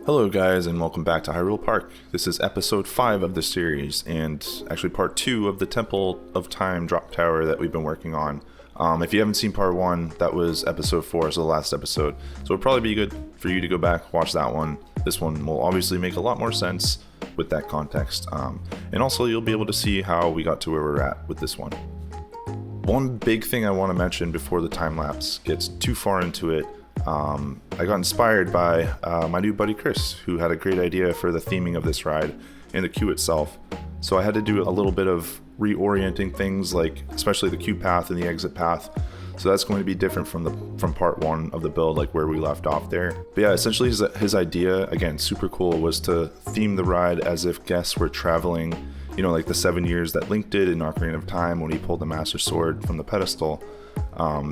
Hello guys and welcome back to Hyrule Park. This is episode 5 of the series and actually part 2 of the Temple of Time drop tower that we've been working on. If you haven't seen part 1, that was episode 4, so the last episode. So it'll probably be good for you to go back, watch that one. This one will obviously make a lot more sense with that context. And also you'll be able to see how we got to where we're at with this one. One big thing I want to mention before the time lapse gets too far into it. I got inspired by my new buddy Chris, who had a great idea for the theming of this ride and the queue itself. So I had to do a little bit of reorienting things, like especially the queue path and the exit path. So that's going to be different from part 1 of the build, like where we left off there. But yeah, essentially his idea, again, super cool, was to theme the ride as if guests were traveling, you know, like the 7 years that Link did in Ocarina of Time when he pulled the Master Sword from the pedestal.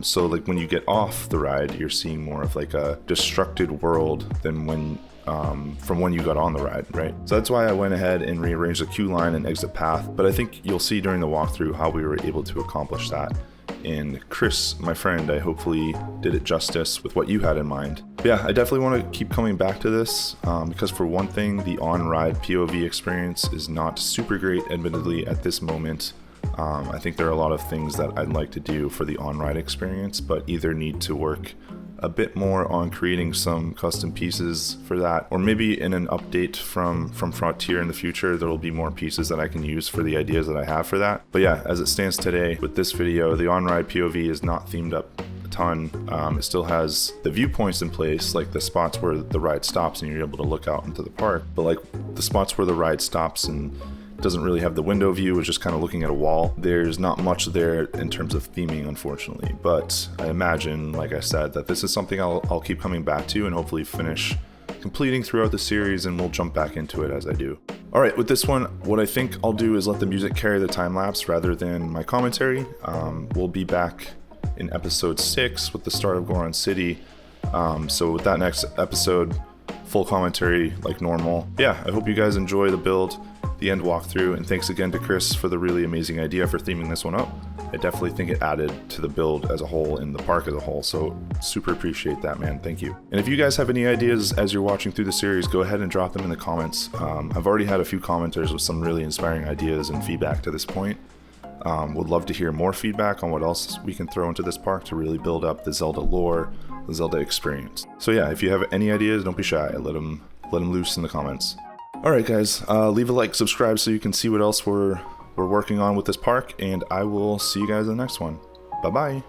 So like when you get off the ride, you're seeing more of like a destructed world than when from when you got on the ride, right? So that's why I went ahead and rearranged the queue line and exit path, but I think you'll see during the walkthrough how we were able to accomplish that. And Chris, my friend, I hopefully did it justice with what you had in mind. But yeah, I definitely want to keep coming back to this because for one thing, the on-ride POV experience is not super great, admittedly, at this moment. I think there are a lot of things that I'd like to do for the on-ride experience, but either need to work a bit more on creating some custom pieces for that, or maybe in an update from Frontier in the future, there will be more pieces that I can use for the ideas that I have for that. But yeah, as it stands today with this video, the on-ride POV is not themed up a ton. It still has the viewpoints in place, like the spots where the ride stops and you're able to look out into the park, but like the spots where the ride stops and doesn't really have the window view, it's just kind of looking at a wall. There's not much there in terms of theming, unfortunately, but I imagine, like I said, that this is something I'll keep coming back to and hopefully finish completing throughout the series, and we'll jump back into it as I do. Alright, with this one, what I think I'll do is let the music carry the time lapse rather than my commentary. We'll be back in episode 6 with the start of Goron City. So with that next episode, full commentary like normal. Yeah, I hope you guys enjoy the build, the end walkthrough, and thanks again to Chris for the really amazing idea for theming this one up. I definitely think it added to the build as a whole and the park as a whole, so super appreciate that, man. Thank you. And if you guys have any ideas as you're watching through the series, go ahead and drop them in the comments. I've already had a few commenters with some really inspiring ideas and feedback to this point. Would love to hear more feedback on what else we can throw into this park to really build up the Zelda lore, the Zelda experience. So yeah, if you have any ideas, don't be shy. Let them loose in the comments. Alright guys, leave a like, subscribe so you can see what else we're working on with this park, and I will see you guys in the next one. Bye bye!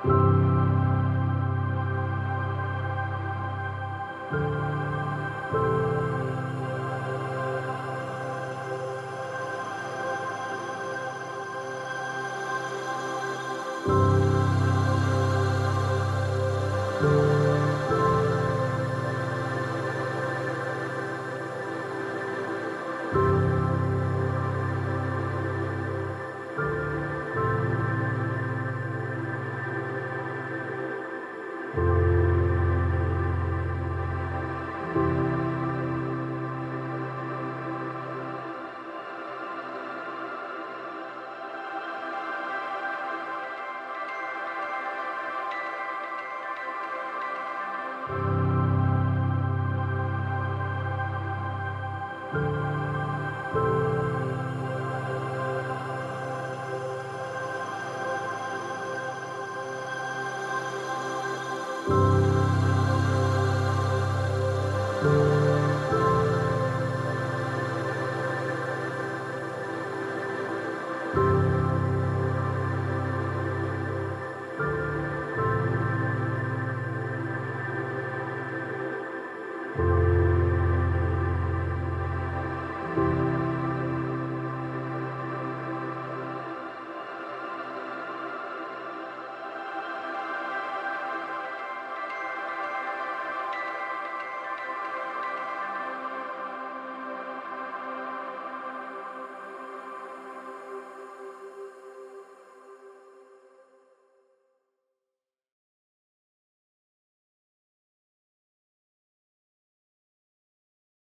You